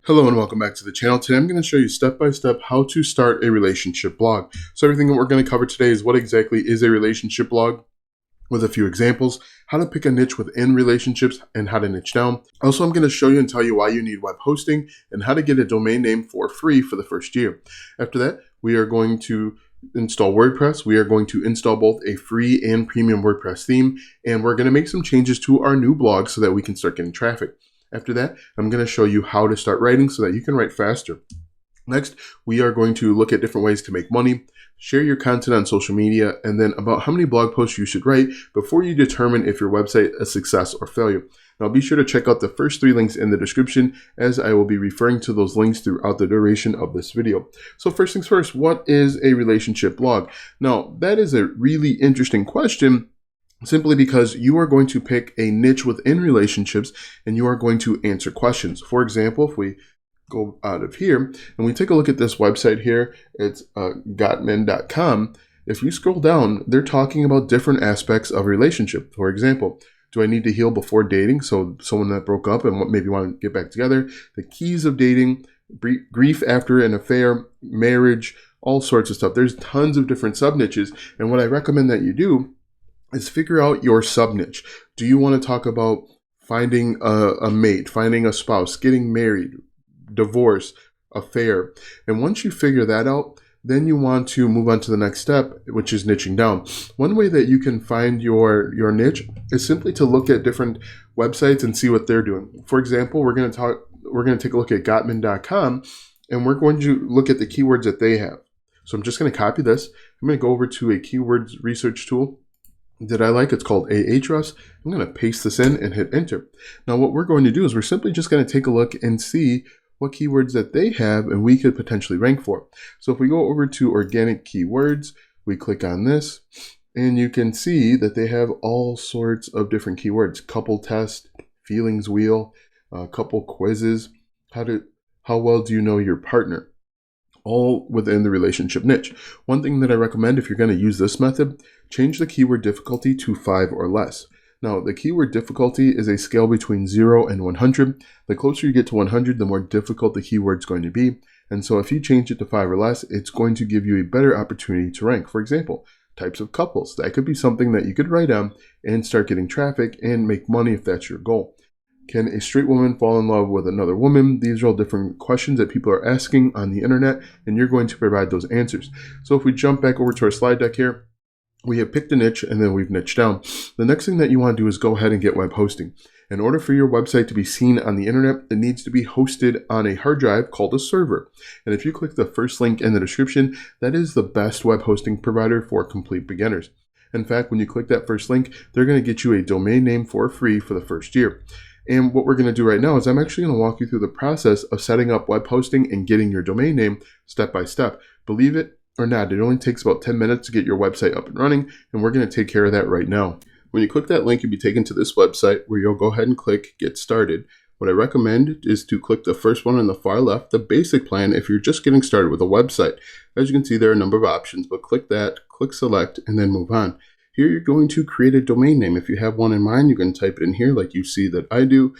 Hello and welcome back to the channel. Today I'm going to show you step-by-step how to start a relationship blog. So everything that we're going to cover today is what exactly is a relationship blog with a few examples, how to pick a niche within relationships and how to niche down. Also, I'm going to show you and tell you why you need web hosting and how to get a domain name for free for the first year. After that, we are going to install WordPress. We are going to install both a free and premium WordPress theme, and we're going to make some changes to our new blog so that we can start getting traffic. After that, I'm going to show you how to start writing so that you can write faster. Next, we are going to look at different ways to make money, share your content on social media, and then about how many blog posts you should write before you determine if your website is a success or failure. Now, be sure to check out the first 3 links in the description, as I will be referring to those links throughout the duration of this video. So first things first, what is a relationship blog? Now, that is a really interesting question, simply because you are going to pick a niche within relationships and you are going to answer questions. For example, if we go out of here and we take a look at this website here, it's gottman.com. If you scroll down, they're talking about different aspects of a relationship. For example, do I need to heal before dating? So someone that broke up and maybe want to get back together, the keys of dating, grief after an affair, marriage, all sorts of stuff. There's tons of different sub niches. And what I recommend that you do is figure out your sub niche. Do you want to talk about finding a mate, finding a spouse, getting married, divorce, affair? And once you figure that out, then you want to move on to the next step, which is niching down. One way that you can find your niche is simply to look at different websites and see what they're doing. For example, we're going to take a look at gottman.com, and we're going to look at the keywords that they have. So I'm just going to copy this. I'm going to go over to a keywords research tool that I like. It's called Ahrefs. I'm going to paste this in and hit enter. Now what we're going to do is we're simply just going to take a look and see what keywords that they have and we could potentially rank for. So if we go over to organic keywords, we click on this and you can see that they have all sorts of different keywords: couple test, feelings wheel, couple quizzes, how well do you know your partner? All within the relationship niche. One thing that I recommend, if you're going to use this method, change the keyword difficulty to 5 or less. Now, the keyword difficulty is a scale between 0 and 100. The closer you get to 100, the more difficult the keyword is going to be. And so if you change it to 5 or less, it's going to give you a better opportunity to rank. For example, types of couples. That could be something that you could write down and start getting traffic and make money if that's your goal. Can a straight woman fall in love with another woman? These are all different questions that people are asking on the internet, and you're going to provide those answers. So if we jump back over to our slide deck here, we have picked a niche and then we've niched down. The next thing that you want to do is go ahead and get web hosting. In order for your website to be seen on the internet, it needs to be hosted on a hard drive called a server. And if you click the first link in the description, that is the best web hosting provider for complete beginners. In fact, when you click that first link, they're going to get you a domain name for free for the first year. And what we're going to do right now is I'm actually going to walk you through the process of setting up web hosting and getting your domain name step by step. Believe it or not, it only takes about 10 minutes to get your website up and running, and we're going to take care of that right now. When you click that link, you'll be taken to this website where you'll go ahead and click Get Started. What I recommend is to click the first one on the far left, the basic plan, if you're just getting started with a website. As you can see, there are a number of options, but click that, click Select, and then move on. Here you're going to create a domain name. If you have one in mind, you can type it in here like you see that I do.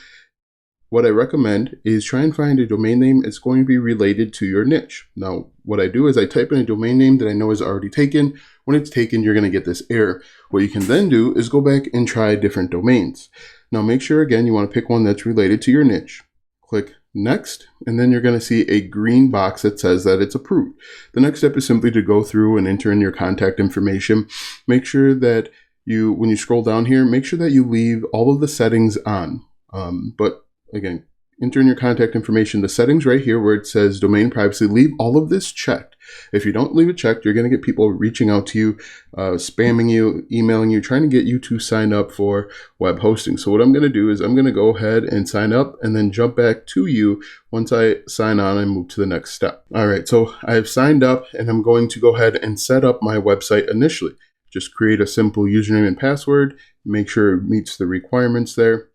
What I recommend is try and find a domain name that's going to be related to your niche. Now, what I do is I type in a domain name that I know is already taken. When it's taken, you're going to get this error. What you can then do is go back and try different domains. Now, make sure, again, you want to pick one that's related to your niche. Click Next, and then you're going to see a green box that says that it's approved. The next step is simply to go through and enter in your contact information. Make sure that when you scroll down here, make sure that you leave all of the settings on. But again, enter in your contact information. The settings right here where it says domain privacy, leave all of this checked. If you don't leave it checked, you're going to get people reaching out to you, spamming you, emailing you, trying to get you to sign up for web hosting. So what I'm going to do is I'm going to go ahead and sign up and then jump back to you once I sign on and move to the next step. All right, so I've signed up and I'm going to go ahead and set up my website initially. Just create a simple username and password, make sure it meets the requirements there,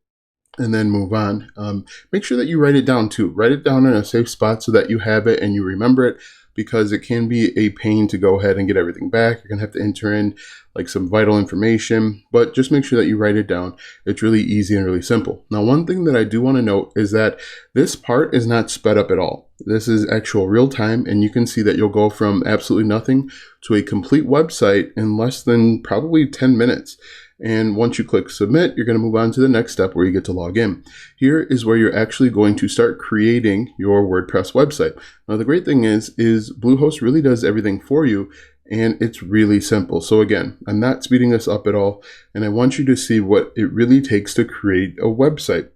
and then move on. Make sure that you write it down too. Write it down in a safe spot so that you have it and you remember it, because it can be a pain to go ahead and get everything back. You're going to have to enter in like some vital information, but just make sure that you write it down. It's really easy and really simple. Now, one thing that I do want to note is that this part is not sped up at all. This is actual real time, and you can see that you'll go from absolutely nothing to a complete website in less than probably 10 minutes. And once you click submit, you're going to move on to the next step where you get to log in. Here is where you're actually going to start creating your WordPress website. Now, the great thing is Bluehost really does everything for you, and it's really simple. So again, I'm not speeding this up at all, and I want you to see what it really takes to create a website.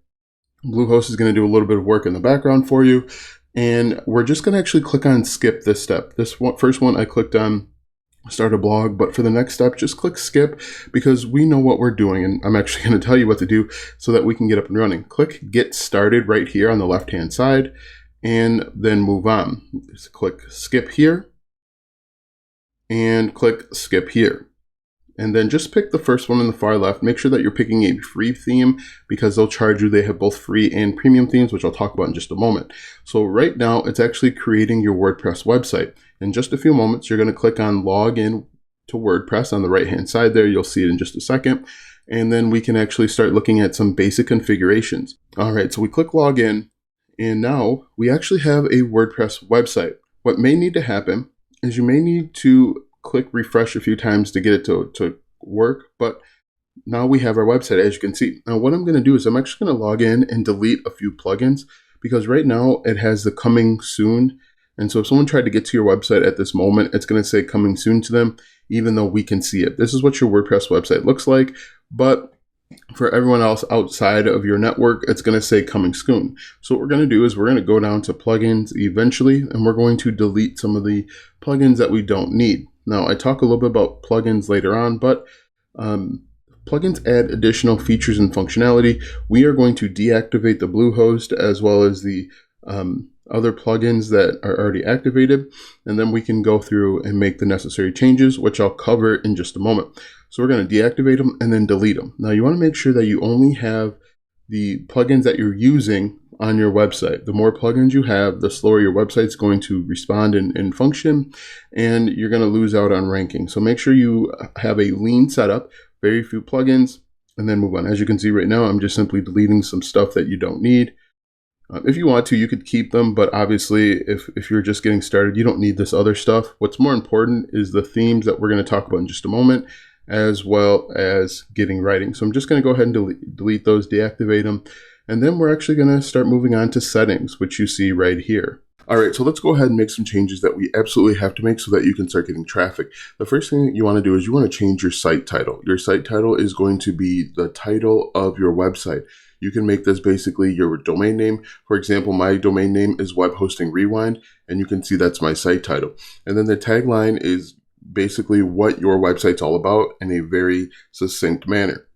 Bluehost is going to do a little bit of work in the background for you, and we're just going to actually click on skip this step. This one, first one I clicked on start a blog, but for the next step, just click skip because we know what we're doing, and I'm actually going to tell you what to do so that we can get up and running. Click get started right here on the left hand side, and then move on. Just click skip here and click skip here. And then just pick the first one in the far left. Make sure that you're picking a free theme because they'll charge you. They have both free and premium themes, which I'll talk about in just a moment. So right now, it's actually creating your WordPress website. In just a few moments, you're going to click on log in to WordPress on the right-hand side there. You'll see it in just a second. And then we can actually start looking at some basic configurations. All right, so we click log in, and now we actually have a WordPress website. What may need to happen is you may need to click refresh a few times to get it to work, but now we have our website, as you can see. Now what I'm going to do is I'm actually going to log in and delete a few plugins because right now it has the coming soon. And so if someone tried to get to your website at this moment, it's going to say coming soon to them, even though we can see it. This is what your WordPress website looks like, but for everyone else outside of your network, it's going to say coming soon. So what we're going to do is we're going to go down to plugins eventually, and we're going to delete some of the plugins that we don't need. Now, I talk a little bit about plugins later on, but plugins add additional features and functionality. We are going to deactivate the Bluehost as well as the other plugins that are already activated, and then we can go through and make the necessary changes, which I'll cover in just a moment. So we're going to deactivate them and then delete them. Now, you want to make sure that you only have the plugins that you're using on your website. The more plugins you have, the slower your website's going to respond and function, and you're going to lose out on ranking. So make sure you have a lean setup, very few plugins, and then move on. As you can see right now, I'm just simply deleting some stuff that you don't need. If you want to, you could keep them, but obviously if you're just getting started, you don't need this other stuff. What's more important is the themes that we're going to talk about in just a moment, as well as getting writing. So I'm just going to go ahead and delete those, deactivate them. And then we're actually going to start moving on to settings, which you see right here. All right, so let's go ahead and make some changes that we absolutely have to make so that you can start getting traffic. The first thing that you want to do is you want to change your site title. Your site title is going to be the title of your website. You can make this basically your domain name. For example, my domain name is Web Hosting Rewind, and you can see that's my site title. And then the tagline is basically what your website's all about in a very succinct manner.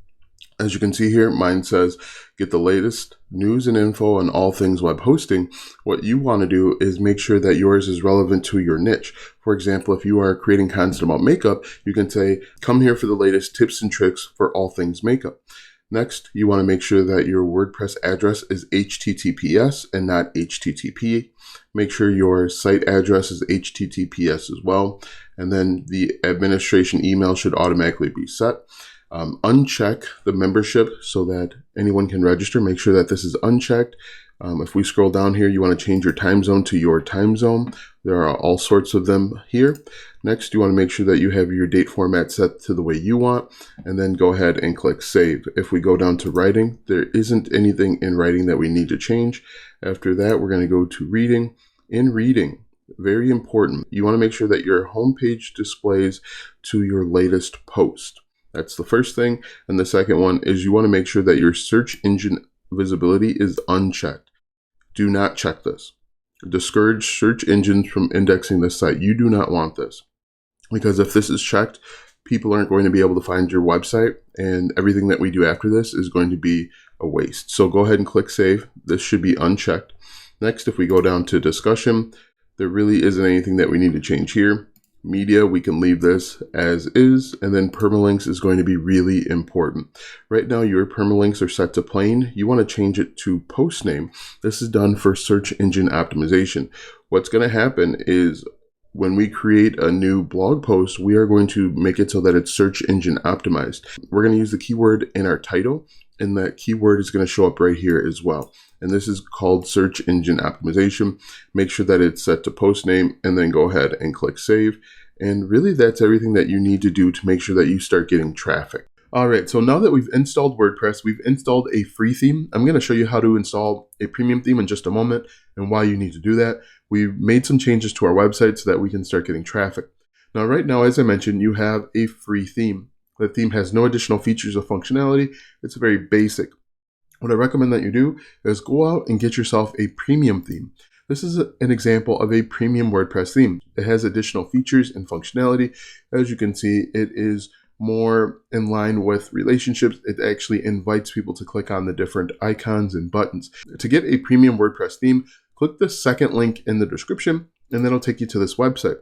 As you can see here, mine says, get the latest news and info on all things web hosting. What you want to do is make sure that yours is relevant to your niche. For example, if you are creating content about makeup, you can say, come here for the latest tips and tricks for all things makeup. Next, you want to make sure that your WordPress address is HTTPS and not HTTP. Make sure your site address is HTTPS as well. And then the administration email should automatically be set. Uncheck the membership so that anyone can register. Make sure that this is unchecked. If we scroll down here, you want to change your time zone to your time zone. There are all sorts of them here. Next, you want to make sure that you have your date format set to the way you want, and then go ahead and click save. If we go down to writing, there isn't anything in writing that we need to change. After that, we're going to go to reading. In reading, very important, you want to make sure that your homepage displays to your latest post. That's the first thing. And the second one is you want to make sure that your search engine visibility is unchecked. Do not check this. Discourage search engines from indexing this site. You do not want this, because if this is checked, people aren't going to be able to find your website, and everything that we do after this is going to be a waste. So go ahead and click save. This should be unchecked. Next, if we go down to discussion, there really isn't anything that we need to change here. Media, we can leave this as is, and then permalinks is going to be really important. Right now, your permalinks are set to plain. You want to change it to post name. This is done for search engine optimization. What's going to happen is when we create a new blog post, we are going to make it so that it's search engine optimized. We're going to use the keyword in our title, and that keyword is going to show up right here as well. And this is called search engine optimization. Make sure that it's set to post name, and then go ahead and click save. And really, that's everything that you need to do to make sure that you start getting traffic. All right, so now that we've installed WordPress, we've installed a free theme. I'm going to show you how to install a premium theme in just a moment and why you need to do that. We've made some changes to our website so that we can start getting traffic. Now, right now, as I mentioned, you have a free theme. The theme has no additional features or functionality. It's very basic. What I recommend that you do is go out and get yourself a premium theme. This is an example of a premium WordPress theme. It has additional features and functionality. As you can see, it is more in line with relationships. It actually invites people to click on the different icons and buttons. To get a premium WordPress theme, click the second link in the description, and then it'll take you to this website.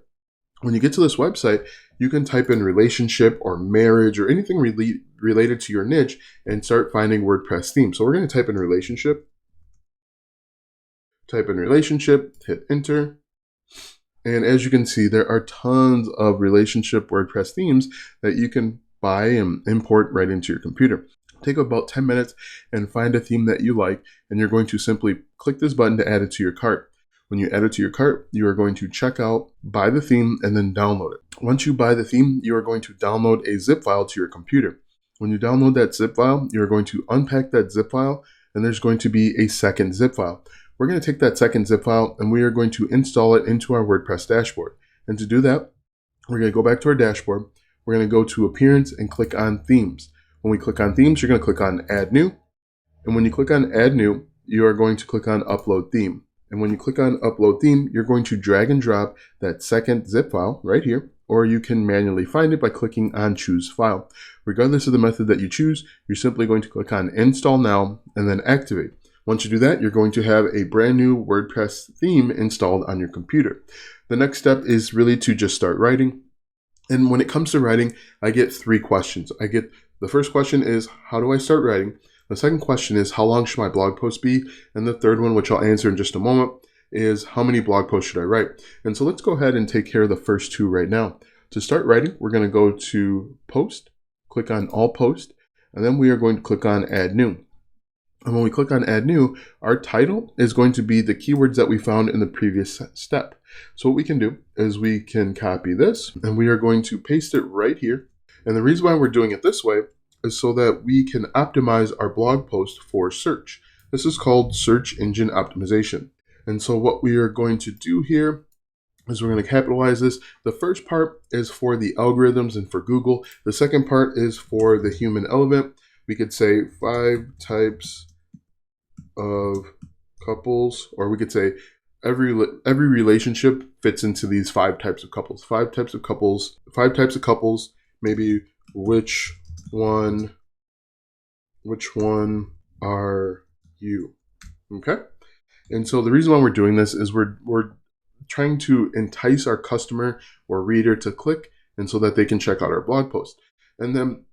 When you get to this website, you can type in relationship or marriage or anything related to your niche and start finding WordPress themes. So we're going to type in relationship, hit enter. And as you can see, there are tons of relationship WordPress themes that you can buy and import right into your computer. Take about 10 minutes and find a theme that you like, and you're going to simply click this button to add it to your cart. When you add it to your cart, you are going to check out, buy the theme, and then download it. Once you buy the theme, you are going to download a zip file to your computer. When you download that zip file, you're going to unpack that zip file, and there's going to be a second zip file. We're going to take that second zip file and we are going to install it into our WordPress dashboard. And to do that, we're going to go back to our dashboard. We're going to go to Appearance and click on Themes. When we click on Themes, you're going to click on Add New. And when you click on Add New, you are going to click on Upload Theme. And when you click on Upload Theme, you're going to drag and drop that second zip file right here, or you can manually find it by clicking on Choose File. Regardless of the method that you choose, you're simply going to click on Install Now and then Activate. Once you do that, you're going to have a brand new WordPress theme installed on your computer. The next step is really to just start writing. And when it comes to writing, I get 3 questions. The first question is, how do I start writing? The second question is, how long should my blog post be? And the third one, which I'll answer in just a moment, is how many blog posts should I write? And so let's go ahead and take care of the first 2 right now. To start writing, we're going to go to Post, click on All Post, and then we are going to click on Add New. And when we click on Add New, our title is going to be the keywords that we found in the previous step. So what we can do is we can copy this and we are going to paste it right here. And the reason why we're doing it this way is so that we can optimize our blog post for search. This is called search engine optimization. And so what we are going to do here is we're going to capitalize this. The first part is for the algorithms and for Google. The second part is for the human element. We could say 5 types of couples, or we could say every relationship fits into these 5 types of couples. 5 types of couples, maybe which one are you? Okay? And so the reason why we're doing this is we're trying to entice our customer or reader to click, and so that they can check out our blog post. And then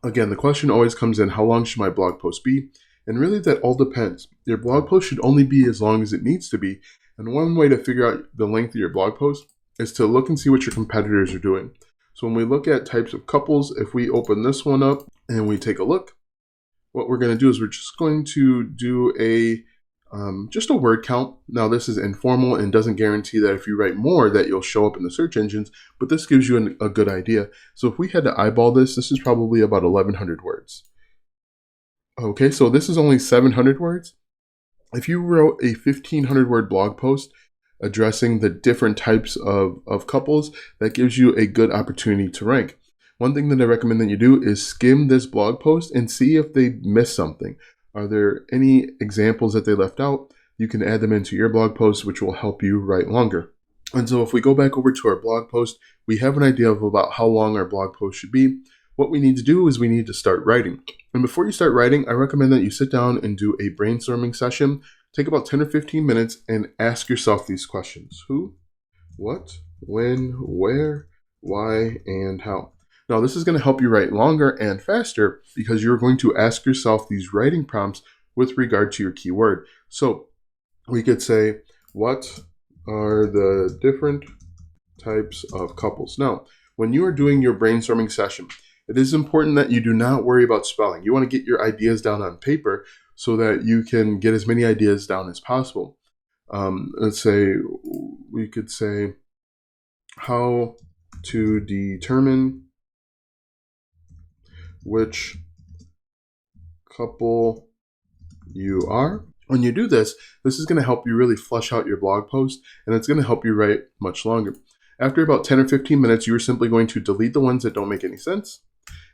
again, the question always comes in, how long should my blog post be? And really that all depends. Your blog post should only be as long as it needs to be. And one way to figure out the length of your blog post is to look and see what your competitors are doing. So when we look at types of couples, if we open this one up and we take a look, what we're going to do is we're just going to do just a word count. Now this is informal and doesn't guarantee that if you write more that you'll show up in the search engines, but this gives you a good idea. So if we had to eyeball this is probably about 1,100 words. Okay, so this is only 700 words. If you wrote a 1,500 word blog post addressing the different types of couples, that gives you a good opportunity to rank. One thing that I recommend that you do is skim this blog post and see if they missed something. Are there any examples that they left out? You can add them into your blog post, which will help you write longer. And so if we go back over to our blog post, we have an idea of about how long our blog post should be. What we need to do is we need to start writing. And before you start writing, I recommend that you sit down and do a brainstorming session. Take about 10 or 15 minutes and ask yourself these questions. Who, what, when, where, why, and how. Now, this is going to help you write longer and faster because you're going to ask yourself these writing prompts with regard to your keyword. So we could say, what are the different types of couples. Now, when you are doing your brainstorming session, it is important that you do not worry about spelling. You want to get your ideas down on paper so that you can get as many ideas down as possible. Let's say we could say how to determine which couple you are. When you do this, this is going to help you really flesh out your blog post, and it's going to help you write much longer. After about 10 or 15 minutes, you're simply going to delete the ones that don't make any sense,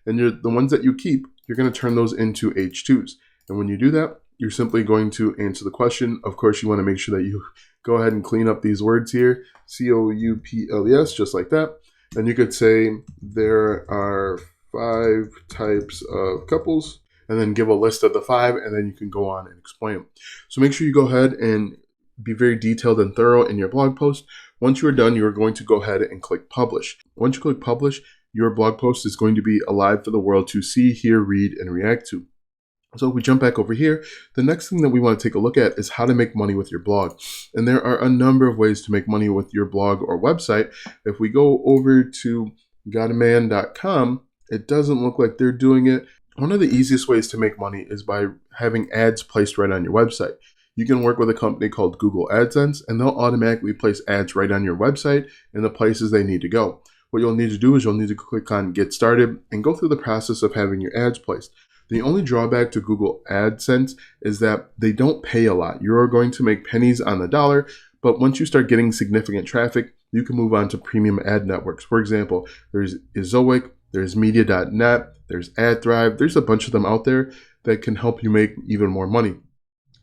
and the ones that you keep, you're going to turn those into H2s. And when you do that, you're simply going to answer the question. Of course, you want to make sure that you go ahead and clean up these words here, couples, just like that. And you could say there are 5 types of couples, and then give a list of the 5, and then you can go on and explain them. So make sure you go ahead and be very detailed and thorough in your blog post. Once you are done, you are going to go ahead and click publish. Once you click publish, your blog post is going to be alive for the world to see, hear, read, and react to. So if we jump back over here, the next thing that we want to take a look at is how to make money with your blog. And there are a number of ways to make money with your blog or website. If we go over to gotaman.com, it doesn't look like they're doing it. One of the easiest ways to make money is by having ads placed right on your website. You can work with a company called Google AdSense, and they'll automatically place ads right on your website in the places they need to go. What you'll need to do is you'll need to click on Get Started and go through the process of having your ads placed. The only drawback to Google AdSense is that they don't pay a lot. You're going to make pennies on the dollar, but once you start getting significant traffic, you can move on to premium ad networks. For example, there's Ezoic, there's Media.net, there's AdThrive. There's a bunch of them out there that can help you make even more money.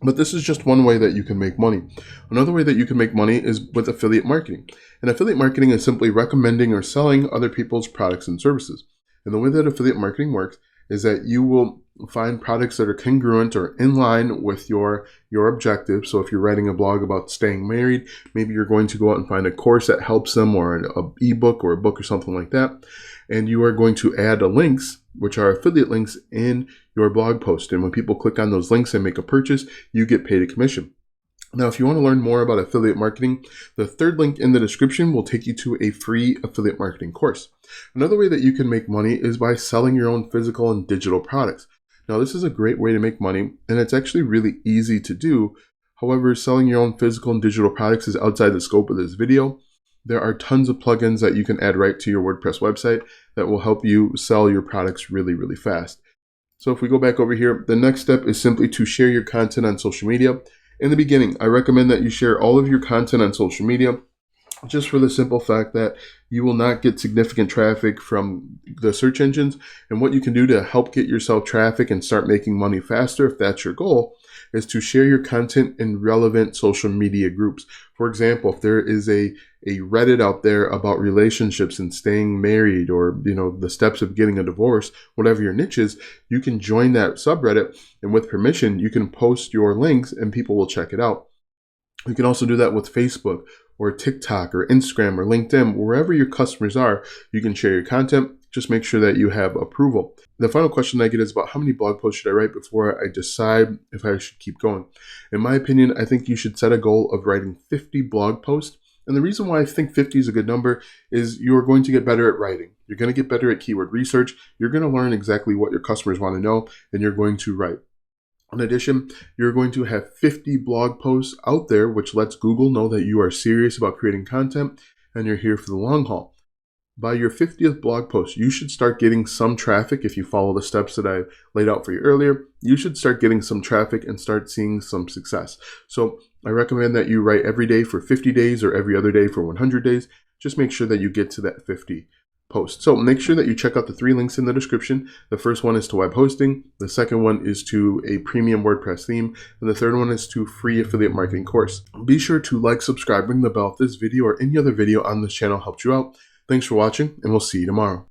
But this is just one way that you can make money. Another way that you can make money is with affiliate marketing. And affiliate marketing is simply recommending or selling other people's products and services. And the way that affiliate marketing works is that you will find products that are congruent or in line with your objective. So if you're writing a blog about staying married, maybe you're going to go out and find a course that helps them, or an ebook or a book or something like that. And you are going to add links, which are affiliate links, in your blog post. And when people click on those links and make a purchase, you get paid a commission. Now, if you want to learn more about affiliate marketing, the third link in the description will take you to a free affiliate marketing course. Another way that you can make money is by selling your own physical and digital products. Now, this is a great way to make money, and it's actually really easy to do. However, selling your own physical and digital products is outside the scope of this video. There are tons of plugins that you can add right to your WordPress website that will help you sell your products really, really fast. So if we go back over here, the next step is simply to share your content on social media. In the beginning, I recommend that you share all of your content on social media, just for the simple fact that you will not get significant traffic from the search engines. And what you can do to help get yourself traffic and start making money faster, if that's your goal, is to share your content in relevant social media groups. For example, if there is a Reddit out there about relationships and staying married, or the steps of getting a divorce, whatever your niche is, you can join that subreddit, and with permission, you can post your links and people will check it out. You can also do that with Facebook or TikTok or Instagram or LinkedIn. Wherever your customers are, you can share your content. Just make sure that you have approval. The final question I get is about how many blog posts should I write before I decide if I should keep going. In my opinion, I think you should set a goal of writing 50 blog posts. And the reason why I think 50 is a good number is you're going to get better at writing. You're going to get better at keyword research. You're going to learn exactly what your customers want to know, and you're going to write. In addition, you're going to have 50 blog posts out there, which lets Google know that you are serious about creating content and you're here for the long haul. By your 50th blog post, you should start getting some traffic. If you follow the steps that I laid out for you earlier, you should start getting some traffic and start seeing some success. So I recommend that you write every day for 50 days or every other day for 100 days. Just make sure that you get to that 50 post. So make sure that you check out the 3 links in the description. The first one is to web hosting. The second one is to a premium WordPress theme. And the third one is to free affiliate marketing course. Be sure to like, subscribe, ring the bell if this video or any other video on this channel helped you out. Thanks for watching, and we'll see you tomorrow.